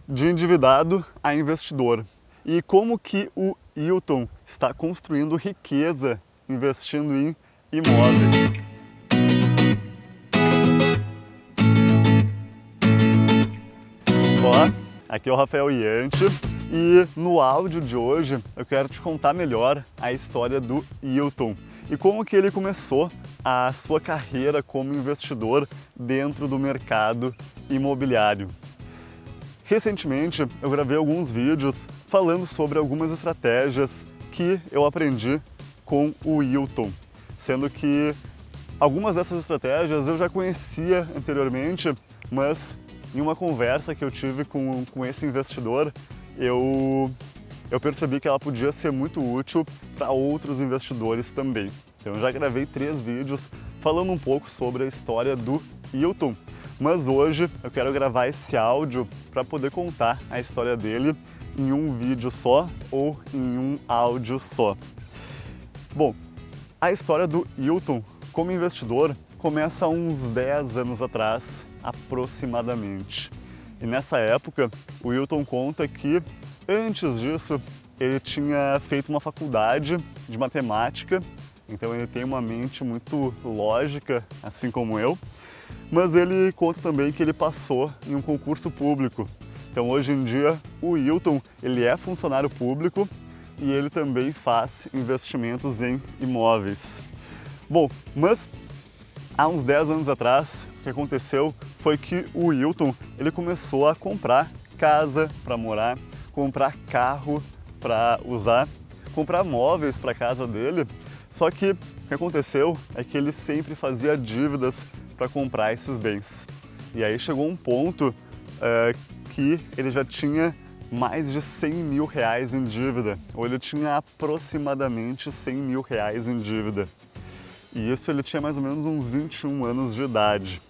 De endividado a investidor. E como que o Hilton está construindo riqueza investindo em imóveis. Olá, aqui é o Rafael Ianchi e no áudio de hoje eu quero te contar melhor a história do Hilton e como que ele começou a sua carreira como investidor dentro do mercado imobiliário. Recentemente eu gravei alguns vídeos falando sobre algumas estratégias que eu aprendi com o Hilton, sendo que algumas dessas estratégias eu já conhecia anteriormente, mas em uma conversa que eu tive com esse investidor, eu percebi que ela podia ser muito útil para outros investidores também. Então eu já gravei 3 vídeos falando um pouco sobre a história do Hilton, mas hoje eu quero gravar esse áudio para poder contar a história dele em um vídeo só ou em um áudio só. Bom, a história do Hilton como investidor começa há uns 10 anos atrás, aproximadamente. E nessa época, o Hilton conta que, antes disso, ele tinha feito uma faculdade de matemática, então ele tem uma mente muito lógica, assim como eu, mas ele conta também que ele passou em um concurso público. Então hoje em dia, o Hilton ele é funcionário público e ele também faz investimentos em imóveis. Bom, mas há uns 10 anos atrás, o que aconteceu foi que o Hilton ele começou a comprar casa para morar, comprar carro para usar, comprar móveis para a casa dele. Só que o que aconteceu é que ele sempre fazia dívidas para comprar esses bens. E aí chegou um ponto que ele já tinha mais de 100 mil reais em dívida, ou ele tinha aproximadamente 100 mil reais em dívida. E isso ele tinha mais ou menos uns 21 anos de idade.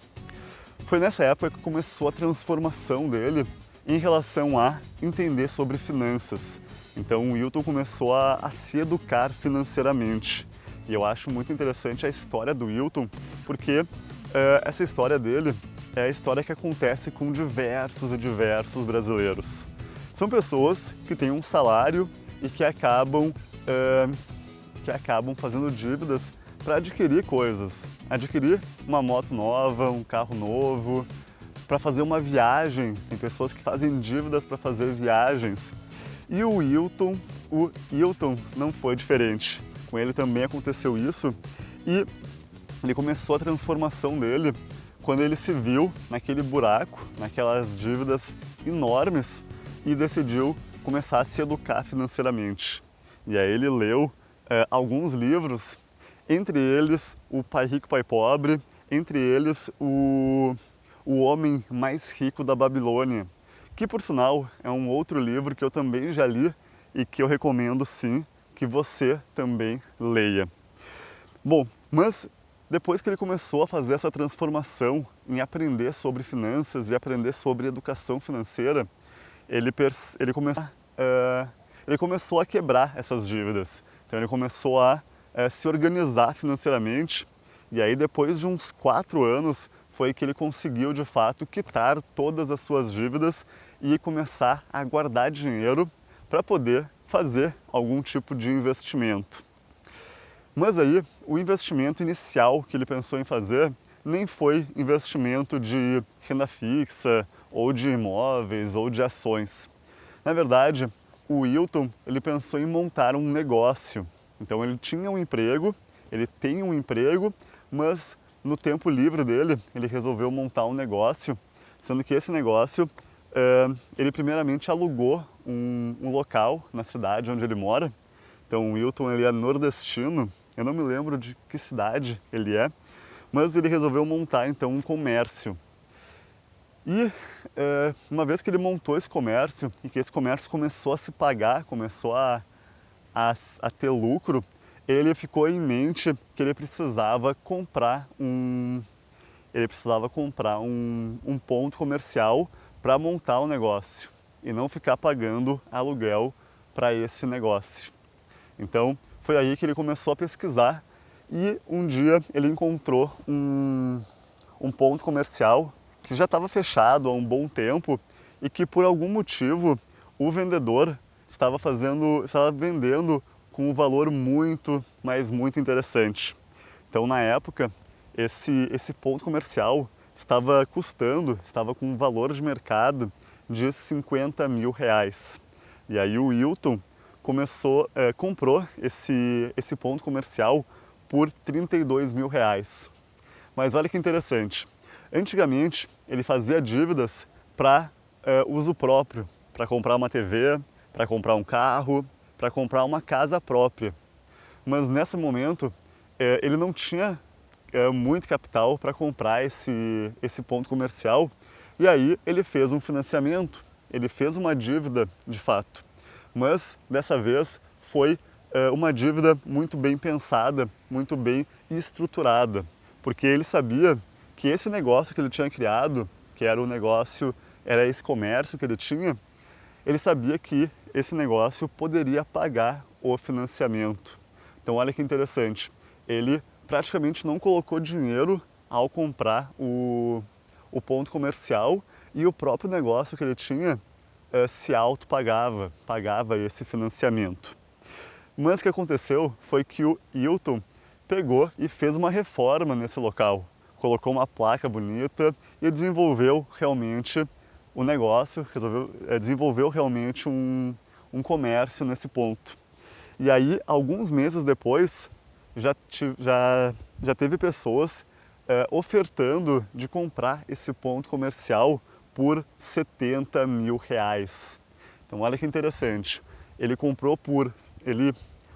Foi nessa época que começou a transformação dele em relação a entender sobre finanças. Então o Hilton começou a se educar financeiramente. E eu acho muito interessante a história do Hilton, porque essa história dele é a história que acontece com diversos e diversos brasileiros. São pessoas que têm um salário e que acabam fazendo dívidas para adquirir coisas, adquirir uma moto nova, um carro novo, para fazer uma viagem. Tem pessoas que fazem dívidas para fazer viagens. E o Hilton não foi diferente. Com ele também aconteceu isso e ele começou a transformação dele quando ele se viu naquele buraco, naquelas dívidas enormes e decidiu começar a se educar financeiramente. E aí ele leu alguns livros, entre eles o Pai Rico, Pai Pobre, entre eles o Homem Mais Rico da Babilônia, que por sinal é um outro livro que eu também já li e que eu recomendo sim que você também leia. Bom, mas depois que ele começou a fazer essa transformação em aprender sobre finanças e aprender sobre educação financeira, ele começou a quebrar essas dívidas. Então ele começou a se organizar financeiramente e aí depois de uns 4 anos foi que ele conseguiu de fato quitar todas as suas dívidas e começar a guardar dinheiro para poder fazer algum tipo de investimento. Mas aí o investimento inicial que ele pensou em fazer nem foi investimento de renda fixa ou de imóveis ou de ações. Na verdade, o Hilton ele pensou em montar um negócio. Então ele tinha um emprego, ele tem um emprego, mas no tempo livre dele ele resolveu montar um negócio, sendo que esse negócio ele primeiramente alugou um local na cidade onde ele mora. Então o Hilton ele é nordestino, eu não me lembro de que cidade ele é, mas ele resolveu montar então um comércio. E uma vez que ele montou esse comércio e que esse comércio começou a se pagar, começou a ter lucro, ele ficou em mente que ele precisava comprar um ponto comercial para montar o negócio e não ficar pagando aluguel para esse negócio. Então foi aí que ele começou a pesquisar e um dia ele encontrou um ponto comercial que já estava fechado há um bom tempo e que por algum motivo o vendedor estava vendendo com um valor muito, mas muito interessante. Então, na época, esse ponto comercial estava com um valor de mercado de 50 mil reais. E aí o Wilton comprou esse ponto comercial por 32 mil reais. Mas olha que interessante, antigamente ele fazia dívidas para uso próprio, para comprar uma TV, para comprar um carro, para comprar uma casa própria. Mas nesse momento ele não tinha muito capital para comprar esse ponto comercial, e aí ele fez um financiamento, ele fez uma dívida de fato, mas dessa vez foi uma dívida muito bem pensada, muito bem estruturada, porque ele sabia que esse negócio que ele tinha criado, que era era esse comércio que ele tinha, ele sabia que esse negócio poderia pagar o financiamento. Então olha que interessante, ele praticamente não colocou dinheiro ao comprar o ponto comercial, e o próprio negócio que ele tinha se pagava esse financiamento. Mas o que aconteceu foi que o Wilton pegou e fez uma reforma nesse local, colocou uma placa bonita e desenvolveu realmente o negócio, desenvolveu realmente um comércio nesse ponto. E aí, alguns meses depois, já teve pessoas ofertando de comprar esse ponto comercial por 70 mil reais. Então olha que interessante,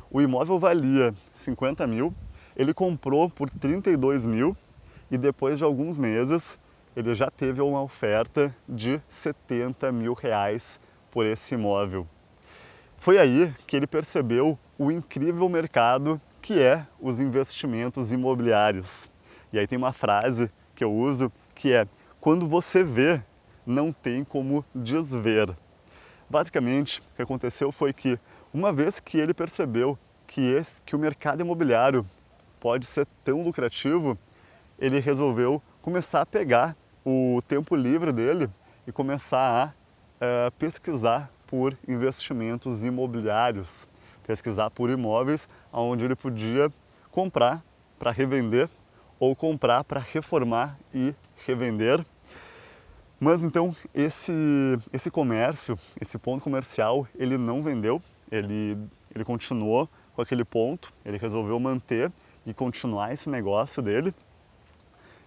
o imóvel valia 50 mil, ele comprou por 32 mil e depois de alguns meses ele já teve uma oferta de 70 mil reais por esse imóvel. Foi aí que ele percebeu o incrível mercado que é os investimentos imobiliários. E aí tem uma frase que eu uso que é: quando você vê, não tem como desver. Basicamente, o que aconteceu foi que, uma vez que ele percebeu que o mercado imobiliário pode ser tão lucrativo, ele resolveu começar a pegar o tempo livre dele e começar a pesquisar por investimentos imobiliários, pesquisar por imóveis onde ele podia comprar para revender ou comprar para reformar e revender. Mas então esse comércio, esse ponto comercial, ele não vendeu, ele continuou com aquele ponto, ele resolveu manter e continuar esse negócio dele,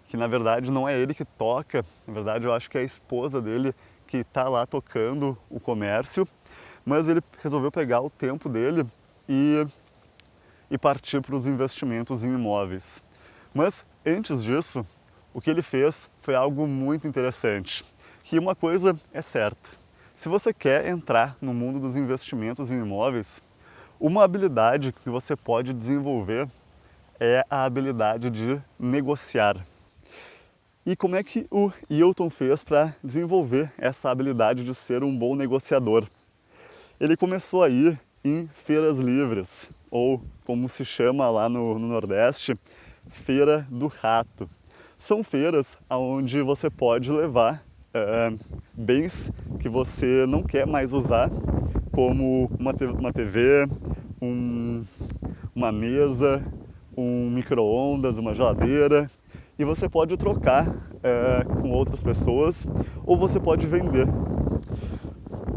que na verdade não é ele que toca, na verdade eu acho que é a esposa dele que está lá tocando o comércio, mas ele resolveu pegar o tempo dele e partir para os investimentos em imóveis. Mas antes disso, o que ele fez foi algo muito interessante, que uma coisa é certa: se você quer entrar no mundo dos investimentos em imóveis, uma habilidade que você pode desenvolver é a habilidade de negociar. E como é que o Wilton fez para desenvolver essa habilidade de ser um bom negociador? Ele começou a ir em feiras livres, ou como se chama lá no Nordeste, Feira do Rato. São feiras onde você pode levar bens que você não quer mais usar, como uma TV, uma mesa, um micro-ondas, uma geladeira, e você pode trocar com outras pessoas, ou você pode vender.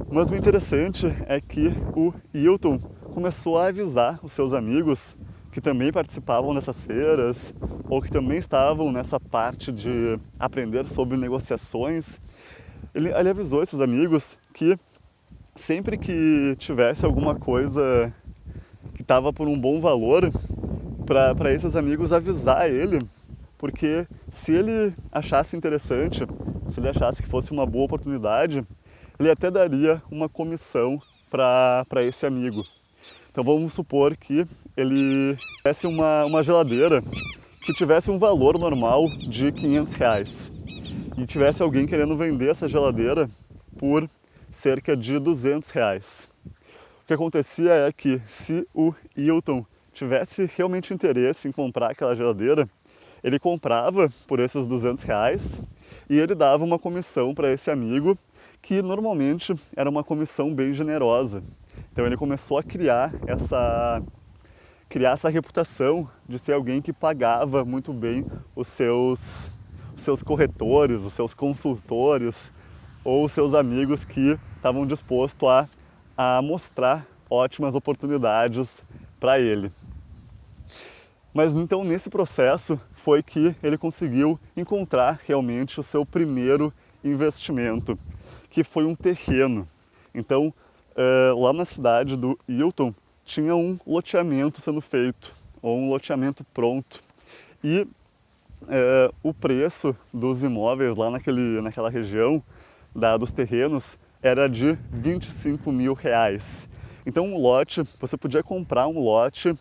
Mas o interessante é que o Wilton começou a avisar os seus amigos que também participavam dessas feiras, ou que também estavam nessa parte de aprender sobre negociações. Ele avisou esses amigos que sempre que tivesse alguma coisa que estava por um bom valor, para esses amigos avisar ele, porque se ele achasse interessante, se ele achasse que fosse uma boa oportunidade, ele até daria uma comissão para esse amigo. Então vamos supor que ele tivesse uma geladeira que tivesse um valor normal de 500 reais e tivesse alguém querendo vender essa geladeira por cerca de 200 reais. O que acontecia é que, se o Wilton tivesse realmente interesse em comprar aquela geladeira, ele comprava por esses 200 reais e ele dava uma comissão para esse amigo, que normalmente era uma comissão bem generosa. Então ele começou a criar essa reputação de ser alguém que pagava muito bem os seus corretores, os seus consultores ou os seus amigos que estavam dispostos a mostrar ótimas oportunidades para ele. Mas então nesse processo foi que ele conseguiu encontrar realmente o seu primeiro investimento, que foi um terreno. Então lá na cidade do Hilton tinha um loteamento sendo feito, ou um loteamento pronto. E o preço dos imóveis lá naquela região dos terrenos era de R$25 mil. Então um lote, você podia comprar um lote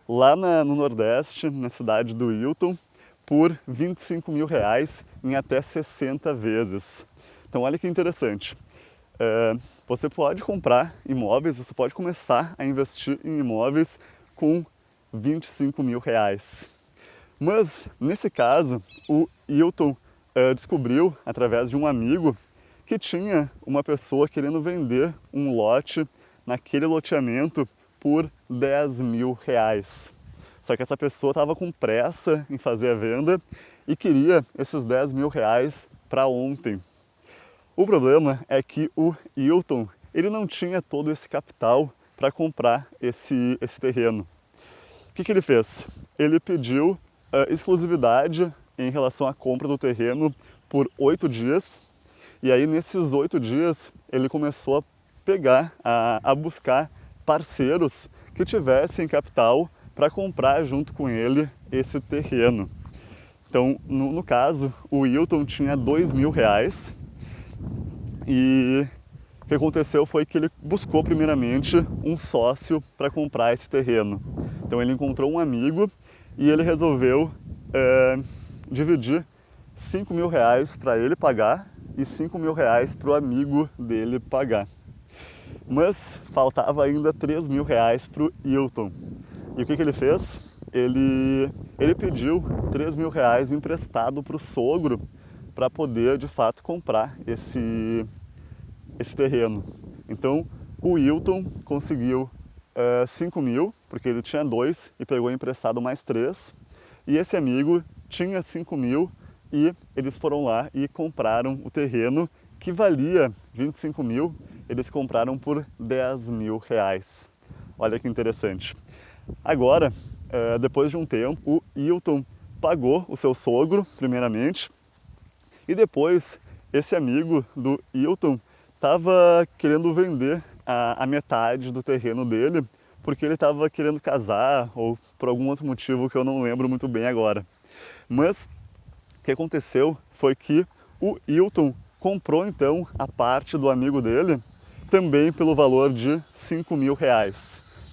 lá no Nordeste, na cidade do Hilton, por R$25 mil em até 60 vezes. Então olha que interessante. Você pode comprar imóveis, você pode começar a investir em imóveis com R$25 mil. Mas, nesse caso, o Hilton descobriu, através de um amigo, que tinha uma pessoa querendo vender um lote naquele loteamento por R$10 mil. Só que essa pessoa estava com pressa em fazer a venda e queria esses R$10 mil para ontem. O problema é que o Hilton ele não tinha todo esse capital para comprar esse terreno. O que ele fez? Ele pediu exclusividade em relação à compra do terreno por 8 dias. E aí, nesses 8 dias, ele começou a buscar parceiros que tivessem capital para comprar junto com ele esse terreno. Então, no caso, o Hilton tinha R$2 mil. E o que aconteceu foi que ele buscou primeiramente um sócio para comprar esse terreno. Então ele encontrou um amigo e ele resolveu dividir R$5 mil para ele pagar e R$5 mil para o amigo dele pagar. Mas faltava ainda R$3 mil para o Hilton. E o que ele fez? Ele pediu R$3 mil emprestado para o sogro para poder de fato comprar esse terreno. Então o Hilton conseguiu 5 mil, porque ele tinha 2 e pegou emprestado mais 3. E esse amigo tinha 5 mil e eles foram lá e compraram o terreno que valia 25 mil, eles compraram por R$10 mil. Olha que interessante. Agora, depois de um tempo, o Hilton pagou o seu sogro, primeiramente, e depois esse amigo do Hilton estava querendo vender a metade do terreno dele, porque ele estava querendo casar ou por algum outro motivo que eu não lembro muito bem agora. Mas o que aconteceu foi que o Hilton comprou então a parte do amigo dele também pelo valor de R$5 mil.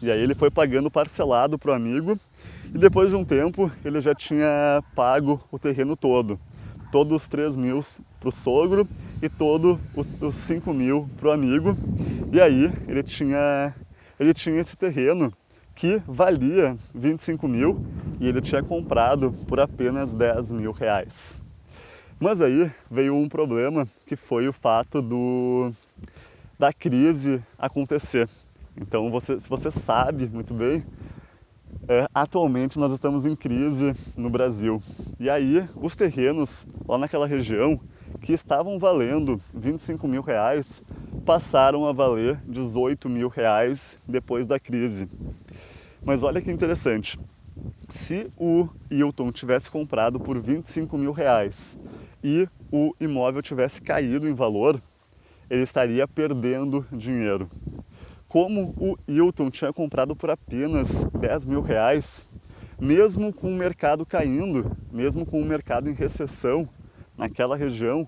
E aí ele foi pagando parcelado para o amigo e depois de um tempo ele já tinha pago o terreno todo. Todos os 3 mil para o sogro e todos os 5 mil para o amigo. E aí ele tinha esse terreno que valia 25 mil e ele tinha comprado por apenas R$10 mil. Mas aí veio um problema, que foi o fato da crise acontecer. Então, se você sabe muito bem, atualmente nós estamos em crise no Brasil. E aí, os terrenos lá naquela região, que estavam valendo R$25 mil, passaram a valer R$18 mil depois da crise. Mas olha que interessante, se o Hilton tivesse comprado por R$25 mil e o imóvel tivesse caído em valor, ele estaria perdendo dinheiro. Como o Hilton tinha comprado por apenas R$10 mil, mesmo com o mercado caindo, mesmo com o mercado em recessão naquela região,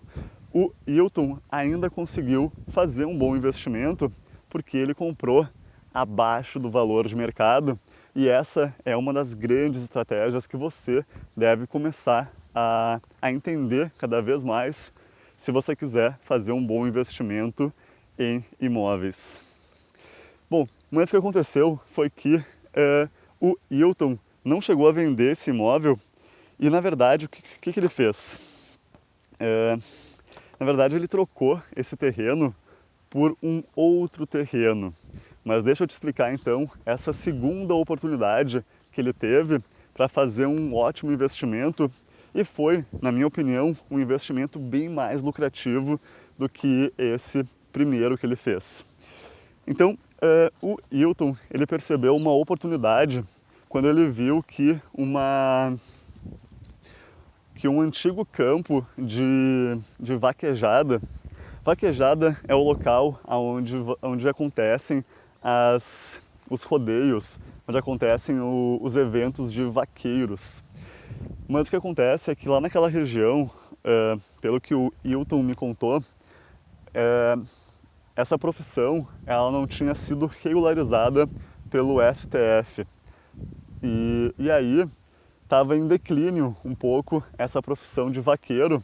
o Hilton ainda conseguiu fazer um bom investimento porque ele comprou abaixo do valor de mercado, e essa é uma das grandes estratégias que você deve começar a entender cada vez mais se você quiser fazer um bom investimento em imóveis. Bom, mas o que aconteceu foi que o Hilton não chegou a vender esse imóvel e, na verdade, o que ele fez? Na verdade, ele trocou esse terreno por um outro terreno. Mas deixa eu te explicar então essa segunda oportunidade que ele teve para fazer um ótimo investimento e foi, na minha opinião, um investimento bem mais lucrativo do que esse primeiro que ele fez. Então, o Hilton, ele percebeu uma oportunidade quando ele viu que um antigo campo de vaquejada. Vaquejada é o local onde acontecem os rodeios, onde acontecem os eventos de vaqueiros. Mas o que acontece é que lá naquela região, pelo que o Hilton me contou, essa profissão ela não tinha sido regularizada pelo STF. E aí estava em declínio um pouco essa profissão de vaqueiro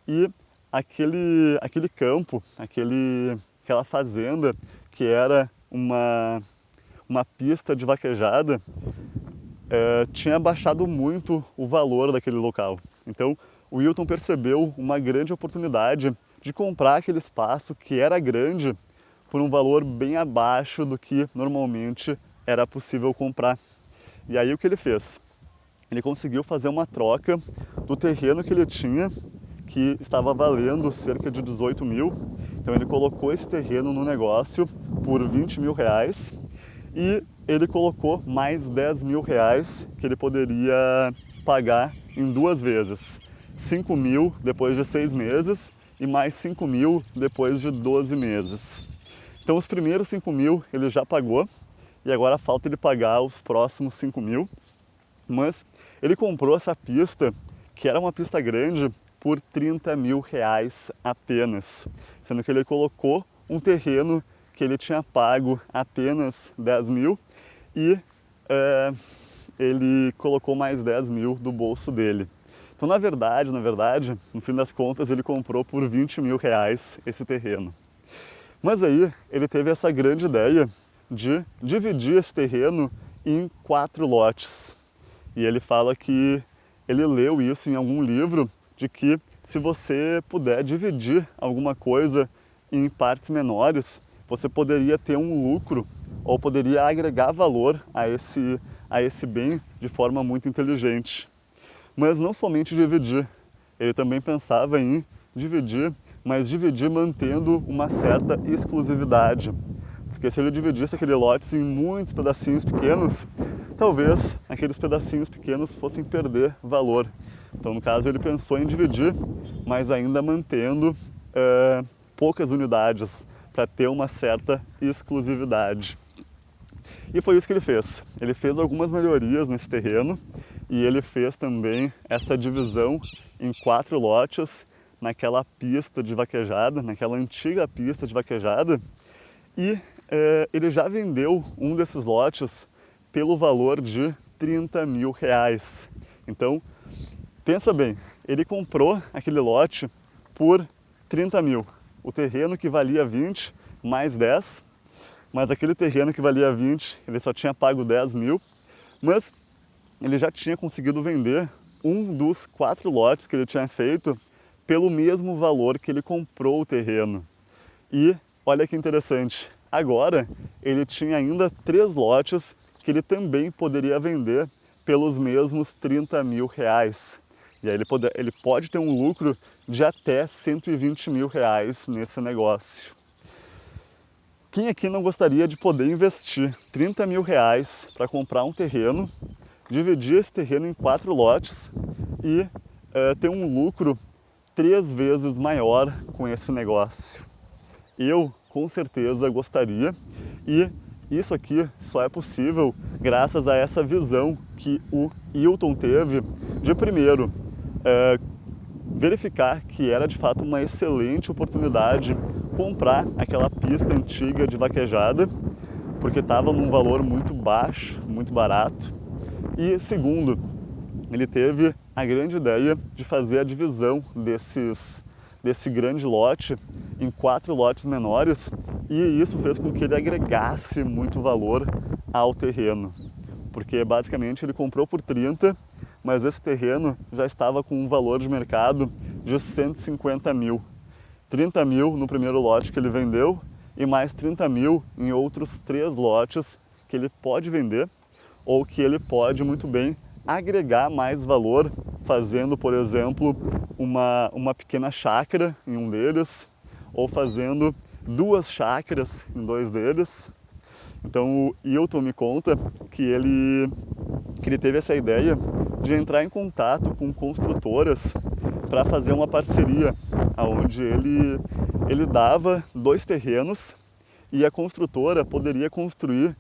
e aquele campo, aquela fazenda que era uma pista de vaquejada, tinha baixado muito o valor daquele local. Então o Hilton percebeu uma grande oportunidade de comprar aquele espaço que era grande por um valor bem abaixo do que normalmente era possível comprar. E aí o que ele fez? Ele conseguiu fazer uma troca do terreno que ele tinha, que estava valendo cerca de 18 mil. Então ele colocou esse terreno no negócio por 20 mil reais e ele colocou mais 10 mil reais que ele poderia pagar em 2 vezes. 5 mil depois de 6 meses e mais 5 mil depois de 12 meses. Então os primeiros 5 mil ele já pagou e agora falta ele pagar os próximos 5 mil. Mas ele comprou essa pista, que era uma pista grande, por 30 mil reais apenas, sendo que ele colocou um terreno que ele tinha pago apenas 10 mil e ele colocou mais 10 mil do bolso dele. Então, na verdade, no fim das contas, ele comprou por 20 mil reais esse terreno. Mas aí ele teve essa grande ideia de dividir esse terreno em 4 lotes. E ele fala que ele leu isso em algum livro, de que se você puder dividir alguma coisa em partes menores, você poderia ter um lucro ou poderia agregar valor a esse bem de forma muito inteligente. Mas não somente dividir, ele também pensava em dividir, mas dividir mantendo uma certa exclusividade. Porque se ele dividisse aquele lote em muitos pedacinhos pequenos, talvez aqueles pedacinhos pequenos fossem perder valor. Então, no caso, ele pensou em dividir, mas ainda mantendo poucas unidades para ter uma certa exclusividade. E foi isso que ele fez. Ele fez algumas melhorias nesse terreno e ele fez também essa divisão em 4 lotes naquela pista de vaquejada, naquela antiga pista de vaquejada. E ele já vendeu um desses lotes pelo valor de 30 mil reais. Então, pensa bem, ele comprou aquele lote por 30 mil. O terreno que valia 20 mais 10, mas aquele terreno que valia 20, ele só tinha pago 10 mil, mas ele já tinha conseguido vender um dos 4 lotes que ele tinha feito pelo mesmo valor que ele comprou o terreno. E olha que interessante, agora ele tinha ainda 3 lotes que ele também poderia vender pelos mesmos 30 mil reais. E aí ele pode ter um lucro de até 120 mil reais nesse negócio. Quem aqui não gostaria de poder investir 30 mil reais para comprar um terreno, dividir esse terreno em 4 lotes e ter um lucro 3 vezes maior com esse negócio? Eu, com certeza, gostaria, e isso aqui só é possível graças a essa visão que o Hilton teve de, primeiro, verificar que era de fato uma excelente oportunidade comprar aquela pista antiga de vaquejada, porque estava num valor muito baixo, muito barato. E segundo, ele teve a grande ideia de fazer a divisão desse grande lote em 4 lotes menores, e isso fez com que ele agregasse muito valor ao terreno, porque basicamente ele comprou por 30, mas esse terreno já estava com um valor de mercado de 150 mil. 30 mil no primeiro lote que ele vendeu e mais 30 mil em outros 3 lotes que ele pode vender ou que ele pode muito bem agregar mais valor fazendo, por exemplo, uma pequena chácara em um deles ou fazendo 2 chácaras em 2 deles. Então o Hilton me conta que ele teve essa ideia de entrar em contato com construtoras para fazer uma parceria, onde ele dava 2 terrenos e a construtora poderia construir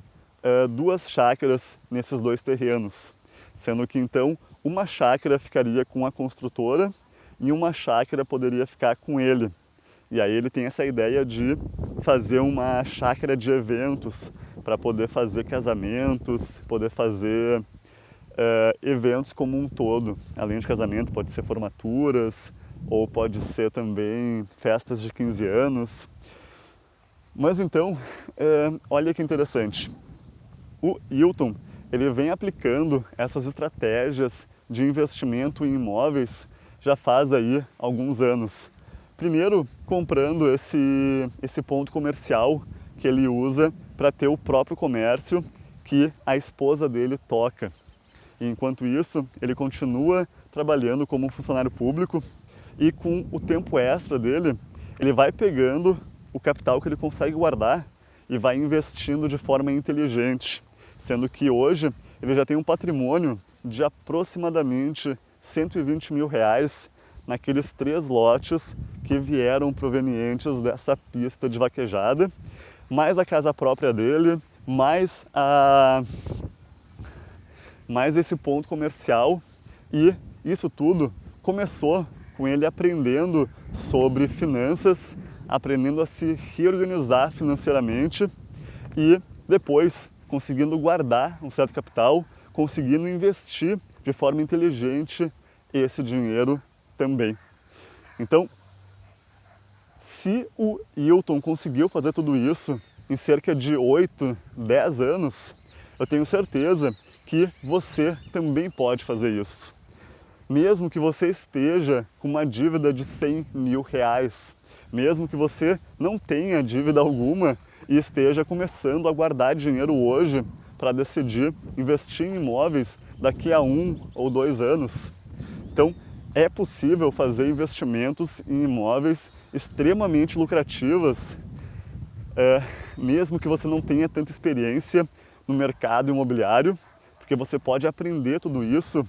2 chácaras nesses 2 terrenos, sendo que então uma chácara ficaria com a construtora e uma chácara poderia ficar com ele. E aí ele tem essa ideia de fazer uma chácara de eventos para poder fazer casamentos, poder fazer eventos como um todo. Além de casamento, pode ser formaturas ou pode ser também festas de 15 anos. Mas então, olha que interessante. O Hilton, ele vem aplicando essas estratégias de investimento em imóveis já faz aí alguns anos. Primeiro, comprando esse ponto comercial que ele usa para ter o próprio comércio que a esposa dele toca. E enquanto isso, ele continua trabalhando como funcionário público e com o tempo extra dele, ele vai pegando o capital que ele consegue guardar e vai investindo de forma inteligente, sendo que hoje ele já tem um patrimônio de aproximadamente 120 mil reais naqueles 3 lotes que vieram provenientes dessa pista de vaquejada, mais a casa própria dele, mais esse ponto comercial, e isso tudo começou com ele aprendendo sobre finanças, aprendendo a se reorganizar financeiramente e depois conseguindo guardar um certo capital, conseguindo investir de forma inteligente esse dinheiro também. Então, se o Hilton conseguiu fazer tudo isso em cerca de 8, 10 anos, eu tenho certeza que você também pode fazer isso. Mesmo que você esteja com uma dívida de 100 mil reais, mesmo que você não tenha dívida alguma e esteja começando a guardar dinheiro hoje para decidir investir em imóveis daqui a 1 ou 2 anos. Então, é possível fazer investimentos em imóveis extremamente lucrativos, mesmo que você não tenha tanta experiência no mercado imobiliário, porque você pode aprender tudo isso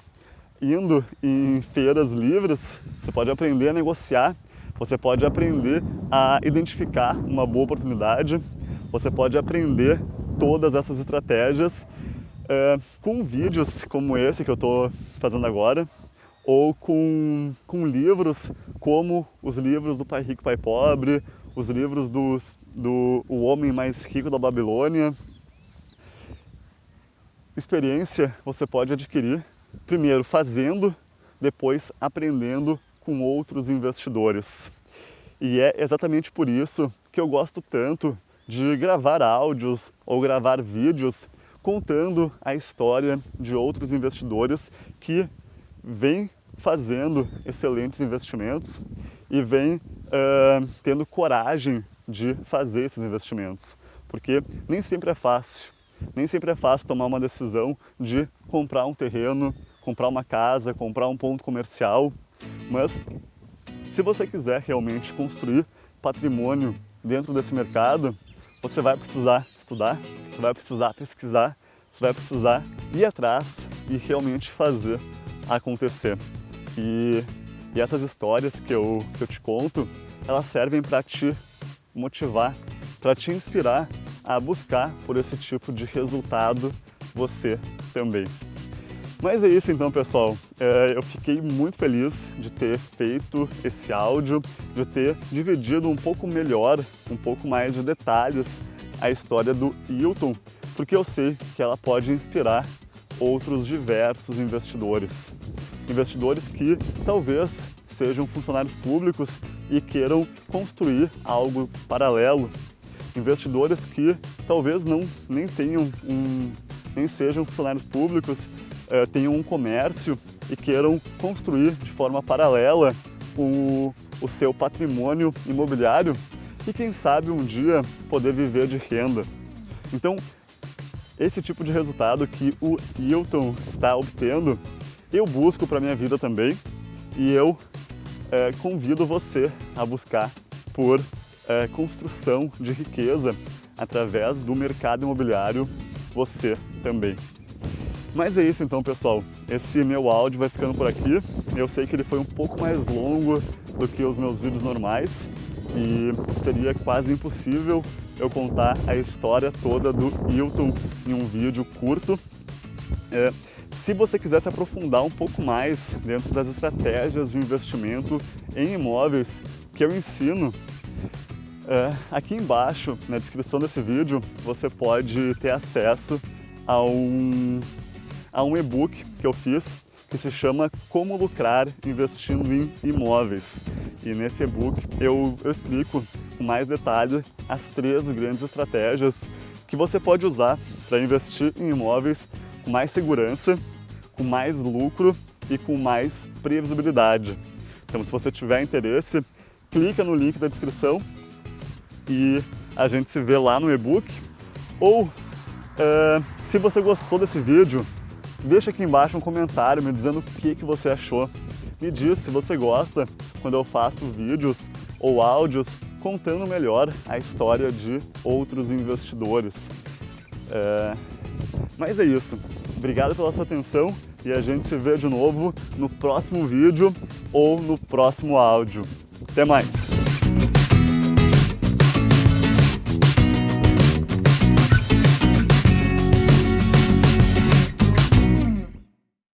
indo em feiras livres, você pode aprender a negociar, você pode aprender a identificar uma boa oportunidade, você pode aprender todas essas estratégias com vídeos como esse que eu estou fazendo agora, ou com livros como os livros do Pai Rico, Pai Pobre, os livros do O Homem Mais Rico da Babilônia. Experiência você pode adquirir primeiro fazendo, depois aprendendo com outros investidores. E é exatamente por isso que eu gosto tanto de gravar áudios ou gravar vídeos contando a história de outros investidores que vêm fazendo excelentes investimentos e vêm tendo coragem de fazer esses investimentos. Porque nem sempre é fácil. Nem sempre é fácil tomar uma decisão de comprar um terreno, comprar uma casa, comprar um ponto comercial, mas se você quiser realmente construir patrimônio dentro desse mercado, você vai precisar estudar, você vai precisar pesquisar, você vai precisar ir atrás e realmente fazer acontecer. E essas histórias que eu te conto, elas servem para te motivar, para te inspirar a buscar por esse tipo de resultado você também. Mas é isso então, pessoal. Eu fiquei muito feliz de ter feito esse áudio, de ter dividido um pouco melhor, um pouco mais de detalhes a história do Hilton, porque eu sei que ela pode inspirar outros diversos investidores. Investidores que talvez sejam funcionários públicos e queiram construir algo paralelo. Investidores que talvez nem sejam funcionários públicos, tenham um comércio e queiram construir de forma paralela o seu patrimônio imobiliário e quem sabe um dia poder viver de renda. Então, esse tipo de resultado que o Hilton está obtendo, eu busco para a minha vida também e eu convido você a buscar por construção de riqueza através do mercado imobiliário, você também. Mas é isso então, pessoal. Esse meu áudio vai ficando por aqui. Eu sei que ele foi um pouco mais longo do que os meus vídeos normais e seria quase impossível eu contar a história toda do Hilton em um vídeo curto. Se você quiser se aprofundar um pouco mais dentro das estratégias de investimento em imóveis que eu ensino, aqui embaixo, na descrição desse vídeo, você pode ter acesso a um e-book que eu fiz que se chama Como Lucrar Investindo em Imóveis. E nesse e-book eu explico com mais detalhe as 3 grandes estratégias que você pode usar para investir em imóveis com mais segurança, com mais lucro e com mais previsibilidade. Então, se você tiver interesse, clica no link da descrição e a gente se vê lá no e-book. Ou, se você gostou desse vídeo, deixa aqui embaixo um comentário me dizendo o que você achou. Me diz se você gosta quando eu faço vídeos ou áudios contando melhor a história de outros investidores. Mas é isso. Obrigado pela sua atenção e a gente se vê de novo no próximo vídeo ou no próximo áudio. Até mais!